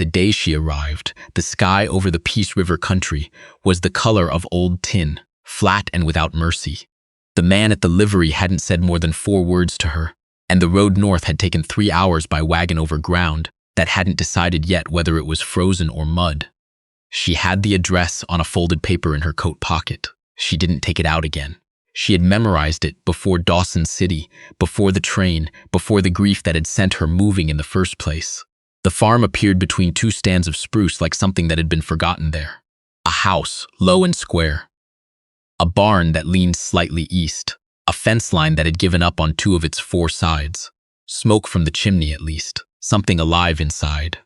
The day she arrived, the sky over the Peace River country was the color of old tin, flat and without mercy. The man at the livery hadn't said more than 4 words to her, and the road north had taken 3 hours by wagon over ground that hadn't decided yet whether it was frozen or mud. She had the address on a folded paper in her coat pocket. She didn't take it out again. She had memorized it before Dawson City, before the train, before the grief that had sent her moving in the first place. The farm appeared between 2 stands of spruce like something that had been forgotten there. A house, low and square. A barn that leaned slightly east. A fence line that had given up on 2 of its 4 sides. Smoke from the chimney, at least. Something alive inside.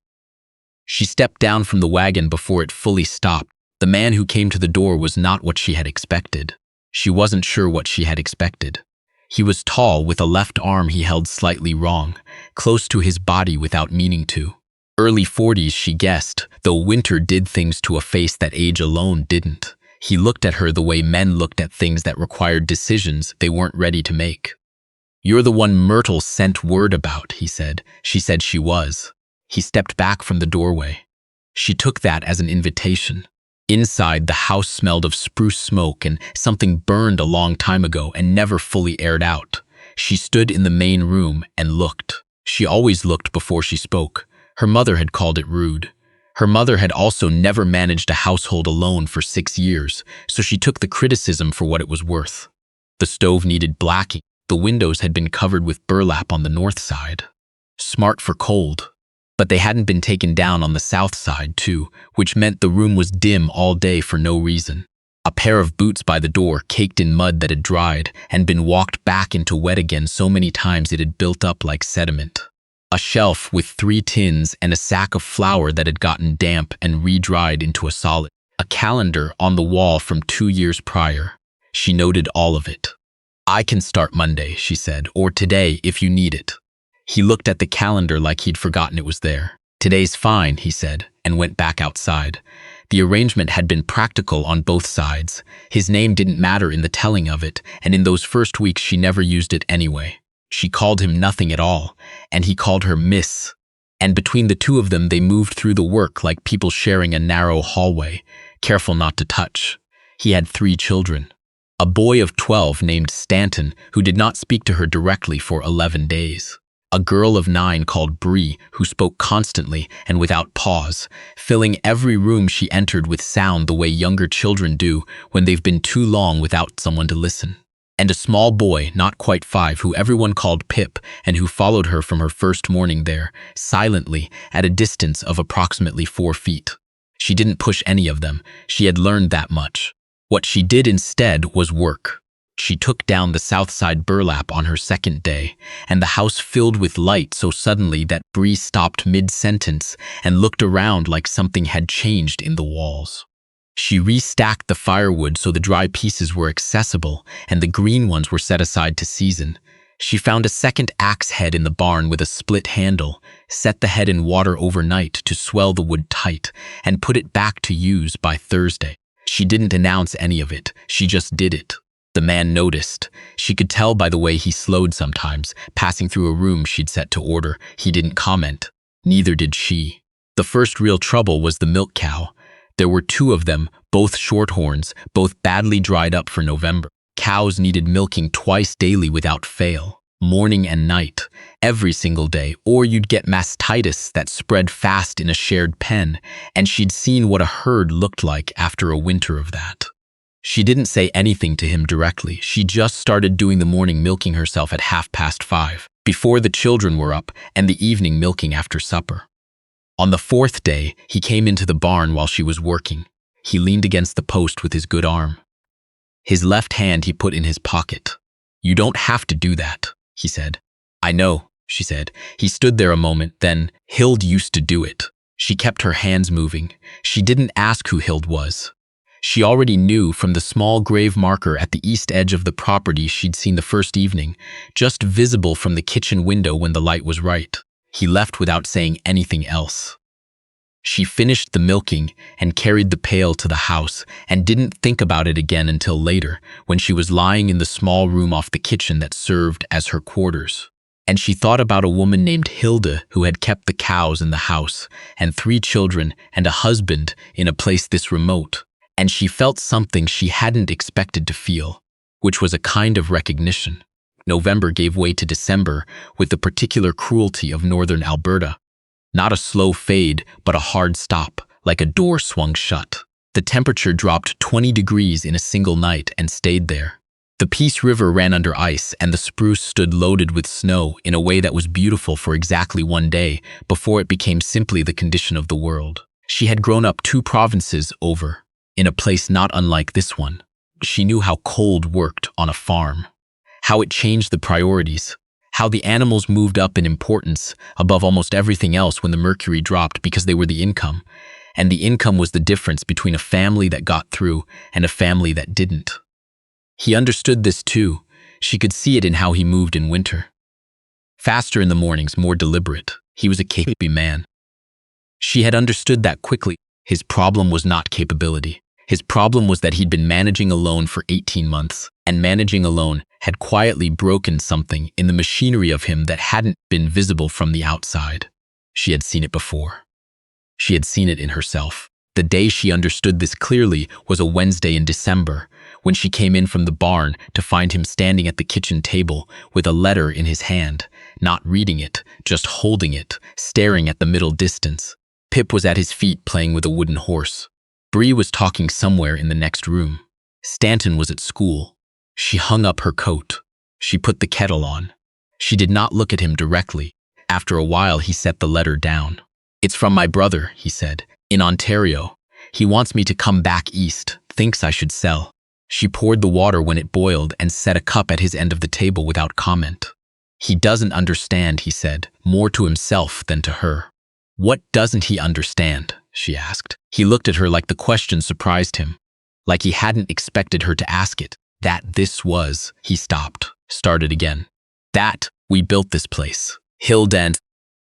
She stepped down from the wagon before it fully stopped. The man who came to the door was not what she had expected. She wasn't sure what she had expected. He was tall, with a left arm he held slightly wrong, close to his body without meaning to. Early 40s, she guessed, though winter did things to a face that age alone didn't. He looked at her the way men looked at things that required decisions they weren't ready to make. "You're the one Myrtle sent word about," he said. She said she was. He stepped back from the doorway. She took that as an invitation. Inside, the house smelled of spruce smoke and something burned a long time ago and never fully aired out. She stood in the main room and looked. She always looked before she spoke. Her mother had called it rude. Her mother had also never managed a household alone for 6 years, so she took the criticism for what it was worth. The stove needed blacking. The windows had been covered with burlap on the north side. Smart for cold. But they hadn't been taken down on the south side, too, which meant the room was dim all day for no reason. A pair of boots by the door, caked in mud that had dried and been walked back into wet again so many times it had built up like sediment. A shelf with 3 tins and a sack of flour that had gotten damp and re-dried into a solid. A calendar on the wall from 2 years prior. She noted all of it. "I can start Monday," she said, "or today if you need it." He looked at the calendar like he'd forgotten it was there. "Today's fine," he said, and went back outside. The arrangement had been practical on both sides. His name didn't matter in the telling of it, and in those first weeks she never used it anyway. She called him nothing at all, and he called her Miss. And between the 2 of them they moved through the work like people sharing a narrow hallway, careful not to touch. He had 3 children. A boy of 12 named Stanton, who did not speak to her directly for 11 days. A girl of 9 called Bree, who spoke constantly and without pause, filling every room she entered with sound the way younger children do when they've been too long without someone to listen. And a small boy, not quite 5, who everyone called Pip and who followed her from her first morning there, silently, at a distance of approximately 4 feet. She didn't push any of them. She had learned that much. What she did instead was work. She took down the south side burlap on her second day, and the house filled with light so suddenly that Bree stopped mid-sentence and looked around like something had changed in the walls. She restacked the firewood so the dry pieces were accessible and the green ones were set aside to season. She found a second axe head in the barn with a split handle, set the head in water overnight to swell the wood tight, and put it back to use by Thursday. She didn't announce any of it, she just did it. The man noticed. She could tell by the way he slowed sometimes, passing through a room she'd set to order. He didn't comment. Neither did she. The first real trouble was the milk cow. There were 2 of them, both shorthorns, both badly dried up for November. Cows needed milking twice daily without fail, morning and night, every single day, or you'd get mastitis that spread fast in a shared pen, and she'd seen what a herd looked like after a winter of that. She didn't say anything to him directly. She just started doing the morning milking herself at 5:30, before the children were up, and the evening milking after supper. On the 4th day, he came into the barn while she was working. He leaned against the post with his good arm. His left hand he put in his pocket. "You don't have to do that," he said. "I know," she said. He stood there a moment, then, "Hild used to do it." She kept her hands moving. She didn't ask who Hild was. She already knew from the small grave marker at the east edge of the property she'd seen the first evening, just visible from the kitchen window when the light was right. He left without saying anything else. She finished the milking and carried the pail to the house and didn't think about it again until later, when she was lying in the small room off the kitchen that served as her quarters. And she thought about a woman named Hilda who had kept the cows in the house, and 3 children and a husband in a place this remote. And she felt something she hadn't expected to feel, which was a kind of recognition. November gave way to December with the particular cruelty of northern Alberta. Not a slow fade, but a hard stop, like a door swung shut. The temperature dropped 20 degrees in a single night and stayed there. The Peace River ran under ice, and the spruce stood loaded with snow in a way that was beautiful for exactly 1 day before it became simply the condition of the world. She had grown up 2 provinces over, in a place not unlike this one. She knew how cold worked on a farm, how it changed the priorities, how the animals moved up in importance above almost everything else when the mercury dropped because they were the income, and the income was the difference between a family that got through and a family that didn't. He understood this too. She could see it in how he moved in winter. Faster in the mornings, more deliberate. He was a capable man. She had understood that quickly. His problem was not capability. His problem was that he'd been managing alone for 18 months, and managing alone had quietly broken something in the machinery of him that hadn't been visible from the outside. She had seen it before. She had seen it in herself. The day she understood this clearly was a Wednesday in December, when she came in from the barn to find him standing at the kitchen table with a letter in his hand, not reading it, just holding it, staring at the middle distance. Pip was at his feet playing with a wooden horse. Bree was talking somewhere in the next room. Stanton was at school. She hung up her coat. She put the kettle on. She did not look at him directly. After a while, he set the letter down. "It's from my brother," he said, "in Ontario. He wants me to come back east, thinks I should sell." She poured the water when it boiled and set a cup at his end of the table without comment. "He doesn't understand," he said, more to himself than to her. "What doesn't he understand?" she asked. He looked at her like the question surprised him, like he hadn't expected her to ask it. He stopped, started again. "That, we built this place. Hilda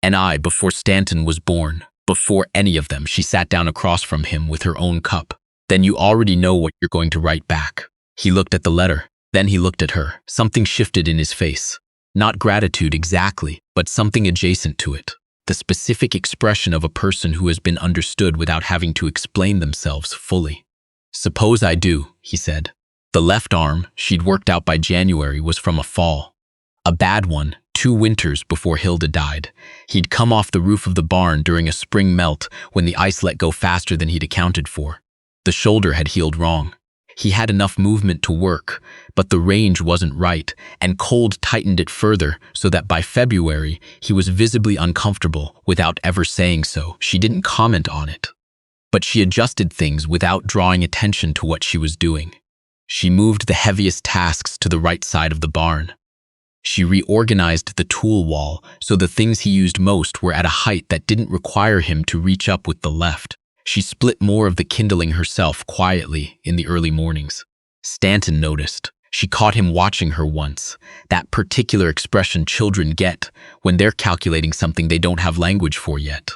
and I, before Stanton was born. Before any of them." She sat down across from him with her own cup. "Then you already know what you're going to write back." He looked at the letter. Then he looked at her. Something shifted in his face. Not gratitude exactly, but something adjacent to it. The specific expression of a person who has been understood without having to explain themselves fully. "Suppose I do," he said. The left arm, she'd worked out by January, was from a fall. A bad one, 2 winters before Hilda died. He'd come off the roof of the barn during a spring melt when the ice let go faster than he'd accounted for. The shoulder had healed wrong. He had enough movement to work, but the range wasn't right, and cold tightened it further so that by February he was visibly uncomfortable without ever saying so. She didn't comment on it, but she adjusted things without drawing attention to what she was doing. She moved the heaviest tasks to the right side of the barn. She reorganized the tool wall so the things he used most were at a height that didn't require him to reach up with the left. She split more of the kindling herself quietly in the early mornings. Stanton noticed. She caught him watching her once, that particular expression children get when they're calculating something they don't have language for yet.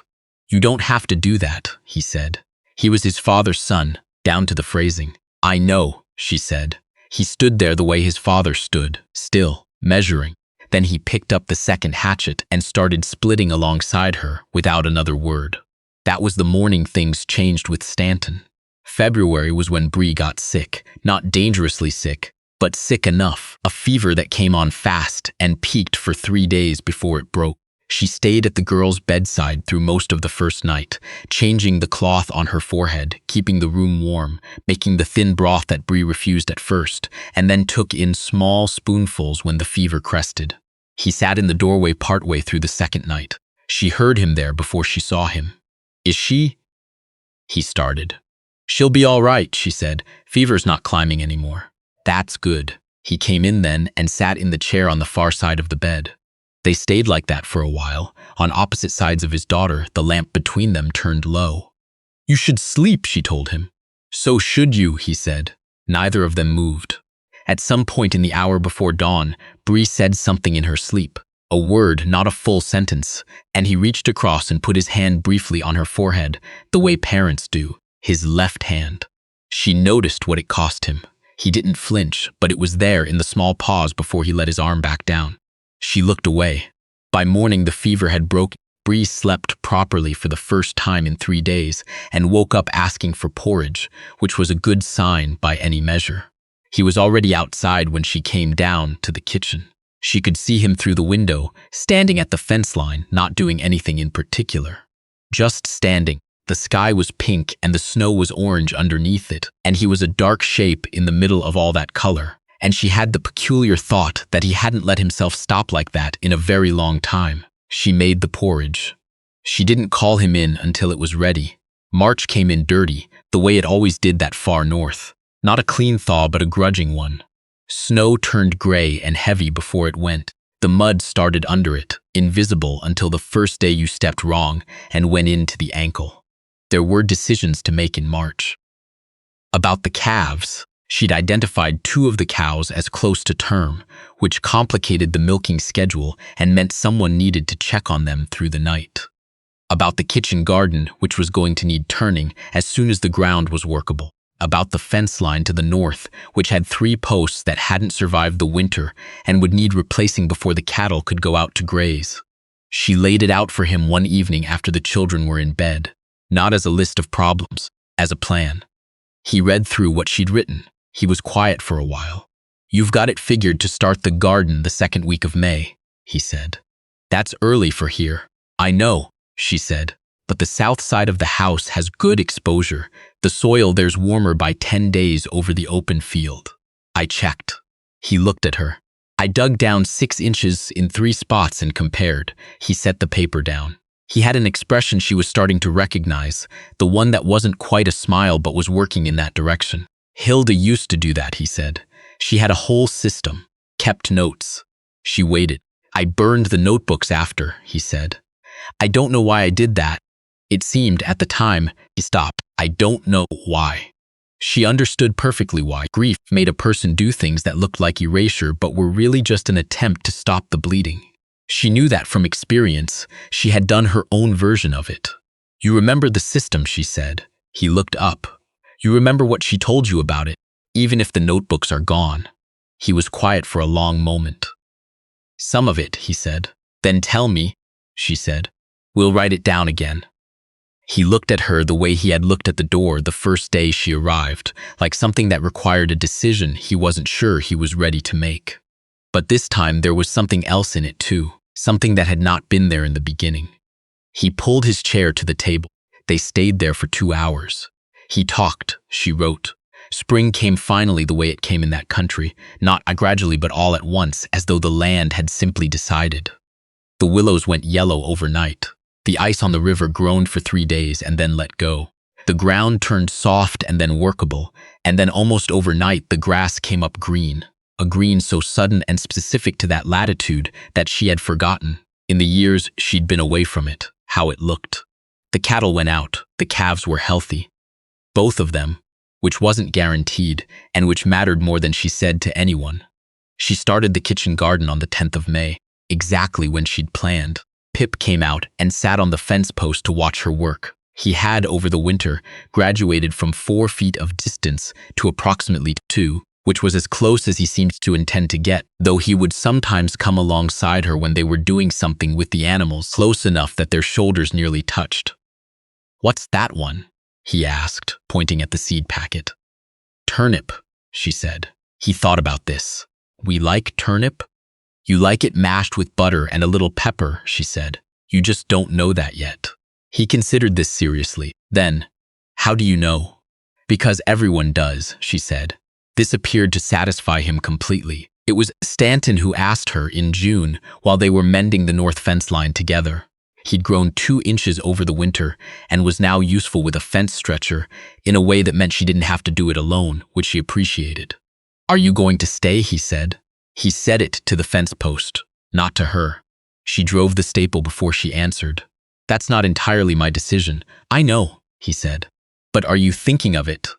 "You don't have to do that," he said. He was his father's son, down to the phrasing. "I know," she said. He stood there the way his father stood, still, measuring. Then he picked up the second hatchet and started splitting alongside her without another word. That was the morning things changed with Stanton. February was when Bree got sick, not dangerously sick, but sick enough, a fever that came on fast and peaked for 3 days before it broke. She stayed at the girl's bedside through most of the first night, changing the cloth on her forehead, keeping the room warm, making the thin broth that Bree refused at first, and then took in small spoonfuls when the fever crested. He sat in the doorway partway through the second night. She heard him there before she saw him. "Is she?" He started. "She'll be all right," she said. "Fever's not climbing anymore." "That's good." He came in then and sat in the chair on the far side of the bed. They stayed like that for a while, on opposite sides of his daughter, the lamp between them turned low. "You should sleep," she told him. "So should you," he said. Neither of them moved. At some point in the hour before dawn, Bree said something in her sleep. A word, not a full sentence, and he reached across and put his hand briefly on her forehead, the way parents do, his left hand. She noticed what it cost him. He didn't flinch, but it was there in the small pause before he let his arm back down. She looked away. By morning, the fever had broken. Bree slept properly for the first time in 3 days and woke up asking for porridge, which was a good sign by any measure. He was already outside when she came down to the kitchen. She could see him through the window, standing at the fence line, not doing anything in particular. Just standing. The sky was pink and the snow was orange underneath it, and he was a dark shape in the middle of all that color. And she had the peculiar thought that he hadn't let himself stop like that in a very long time. She made the porridge. She didn't call him in until it was ready. March came in dirty, the way it always did that far north. Not a clean thaw, but a grudging one. Snow turned gray and heavy before it went. The mud started under it, invisible until the first day you stepped wrong and went into the ankle. There were decisions to make in March. About the calves, she'd identified 2 of the cows as close to term, which complicated the milking schedule and meant someone needed to check on them through the night. About the kitchen garden, which was going to need turning as soon as the ground was workable. About the fence line to the north, which had 3 posts that hadn't survived the winter and would need replacing before the cattle could go out to graze. She laid it out for him one evening after the children were in bed, not as a list of problems, as a plan. He read through what she'd written. He was quiet for a while. "You've got it figured to start the garden the 2nd week of May," he said. "That's early for here." "I know," she said, "but the south side of the house has good exposure. The soil there's warmer by 10 days over the open field." I checked. He looked at her. I dug down 6 inches in 3 spots and compared. He set the paper down. He had an expression she was starting to recognize, the one that wasn't quite a smile but was working in that direction. "Hilda used to do that," he said. "She had a whole system, kept notes." She waited. "I burned the notebooks after," he said. "I don't know why I did that. It seemed, at the time," he stopped. "I don't know why." She understood perfectly why. Grief made a person do things that looked like erasure but were really just an attempt to stop the bleeding. She knew that from experience. She had done her own version of it. "You remember the system," she said. He looked up. "You remember what she told you about it, even if the notebooks are gone." He was quiet for a long moment. "Some of it," he said. "Then tell me," she said. "We'll write it down again." He looked at her the way he had looked at the door the first day she arrived, like something that required a decision he wasn't sure he was ready to make. But this time there was something else in it too, something that had not been there in the beginning. He pulled his chair to the table. They stayed there for 2 hours. He talked, she wrote. Spring came finally the way it came in that country, not gradually but all at once, as though the land had simply decided. The willows went yellow overnight. The ice on the river groaned for 3 days and then let go. The ground turned soft and then workable, and then almost overnight the grass came up green, a green so sudden and specific to that latitude that she had forgotten, in the years she'd been away from it, how it looked. The cattle went out, the calves were healthy. Both of them, which wasn't guaranteed, and which mattered more than she said to anyone. She started the kitchen garden on the 10th of May, exactly when she'd planned. Pip came out and sat on the fence post to watch her work. He had, over the winter, graduated from 4 feet of distance to approximately 2, which was as close as he seemed to intend to get, though he would sometimes come alongside her when they were doing something with the animals, close enough that their shoulders nearly touched. "What's that one?" he asked, pointing at the seed packet. "Turnip," she said. He thought about this. "We like turnip?" "You like it mashed with butter and a little pepper," she said. "You just don't know that yet." He considered this seriously. Then, "How do you know?" "Because everyone does," she said. This appeared to satisfy him completely. It was Stanton who asked her in June while they were mending the north fence line together. He'd grown 2 inches over the winter and was now useful with a fence stretcher in a way that meant she didn't have to do it alone, which she appreciated. "Are you going to stay?" he said. He said it to the fence post, not to her. She drove the staple before she answered. "That's not entirely my decision." "I know," he said. "But are you thinking of it?"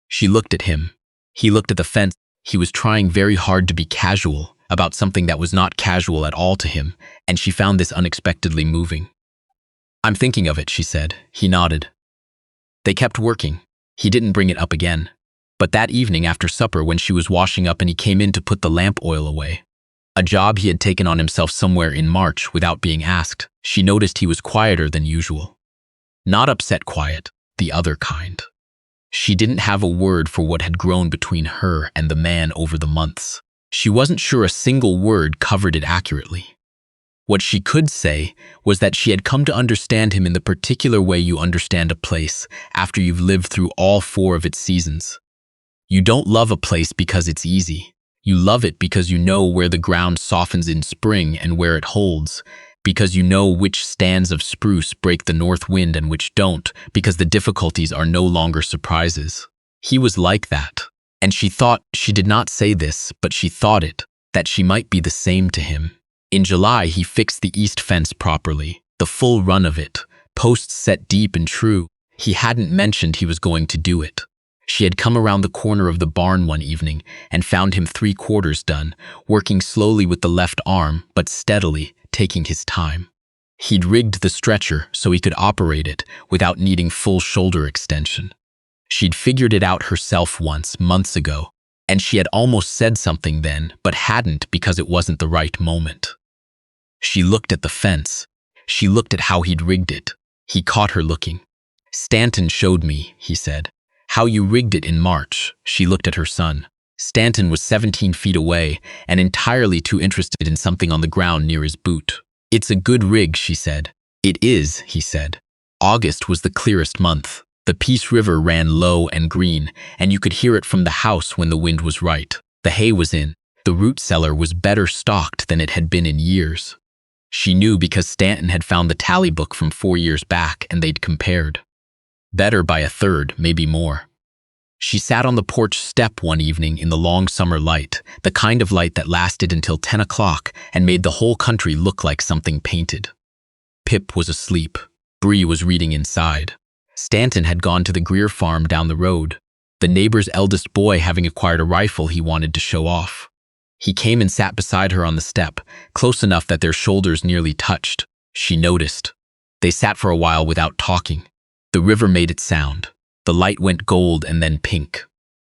She looked at him. He looked at the fence. He was trying very hard to be casual about something that was not casual at all to him, and she found this unexpectedly moving. "I'm thinking of it," she said. He nodded. They kept working. He didn't bring it up again. But that evening after supper, when she was washing up and he came in to put the lamp oil away, A job he had taken on himself somewhere in March without being asked. She noticed he was quieter than usual. Not upset quiet, the other kind. She didn't have a word for what had grown between her and the man over the months. She wasn't sure a single word covered it accurately. What she could say was that she had come to understand him in the particular way you understand a place after you've lived through all 4 of its seasons. You don't love a place because it's easy. You love it because you know where the ground softens in spring and where it holds, because you know which stands of spruce break the north wind and which don't, because the difficulties are no longer surprises. He was like that, and she thought, she did not say this, but she thought it, that she might be the same to him. In July, he fixed the east fence properly, the full run of it, posts set deep and true. He hadn't mentioned he was going to do it. She had come around the corner of the barn one evening and found him 3/4 done, working slowly with the left arm, but steadily, taking his time. He'd rigged the stretcher so he could operate it without needing full shoulder extension. She'd figured it out herself once, months ago, and she had almost said something then, but hadn't because it wasn't the right moment. She looked at the fence. She looked at how he'd rigged it. He caught her looking. "Stanton showed me," he said, "how you rigged it in March." She looked at her son. Stanton was 17 feet away and entirely too interested in something on the ground near his boot. "It's a good rig," she said. "It is," he said. August was the clearest month. The Peace River ran low and green, and you could hear it from the house when the wind was right. The hay was in. The root cellar was better stocked than it had been in years. She knew because Stanton had found the tally book from 4 years back and they'd compared. Better by a third, maybe more. She sat on the porch step one evening in the long summer light, the kind of light that lasted until 10 o'clock and made the whole country look like something painted. Pip was asleep. Bree was reading inside. Stanton had gone to the Greer farm down the road, the neighbor's eldest boy having acquired a rifle he wanted to show off. He came and sat beside her on the step, close enough that their shoulders nearly touched. She noticed. They sat for a while without talking. The river made its sound. The light went gold and then pink.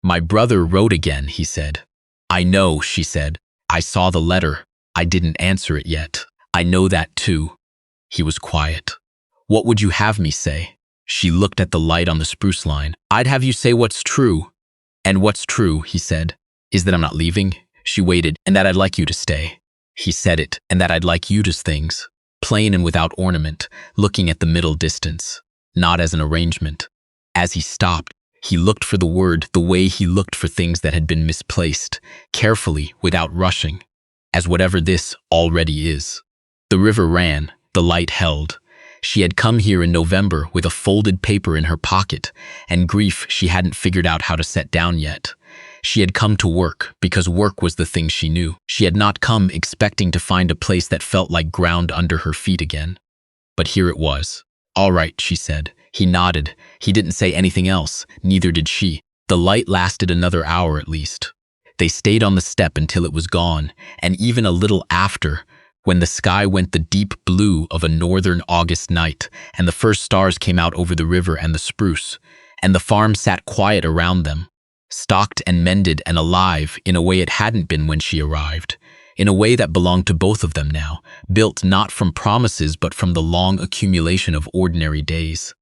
"My brother wrote again," he said. "I know," she said. "I saw the letter. I didn't answer it yet. I know that too." He was quiet. "What would you have me say?" She looked at the light on the spruce line. "I'd have you say what's true." "And what's true," he said, "is that I'm not leaving." She waited, "And that I'd like you to stay." He said it, "And that I'd like you to things." Plain and without ornament, looking at the middle distance. Not as an arrangement. As he stopped, he looked for the word the way he looked for things that had been misplaced, carefully, without rushing, as whatever this already is. The river ran, the light held. She had come here in November with a folded paper in her pocket, and grief she hadn't figured out how to set down yet. She had come to work, because work was the thing she knew. She had not come expecting to find a place that felt like ground under her feet again. But here it was. "All right," she said. He nodded. He didn't say anything else, neither did she. The light lasted another hour at least. They stayed on the step until it was gone, and even a little after, when the sky went the deep blue of a northern August night, and the first stars came out over the river and the spruce, and the farm sat quiet around them, stocked and mended and alive in a way it hadn't been when she arrived, in a way that belonged to both of them now, built not from promises but from the long accumulation of ordinary days.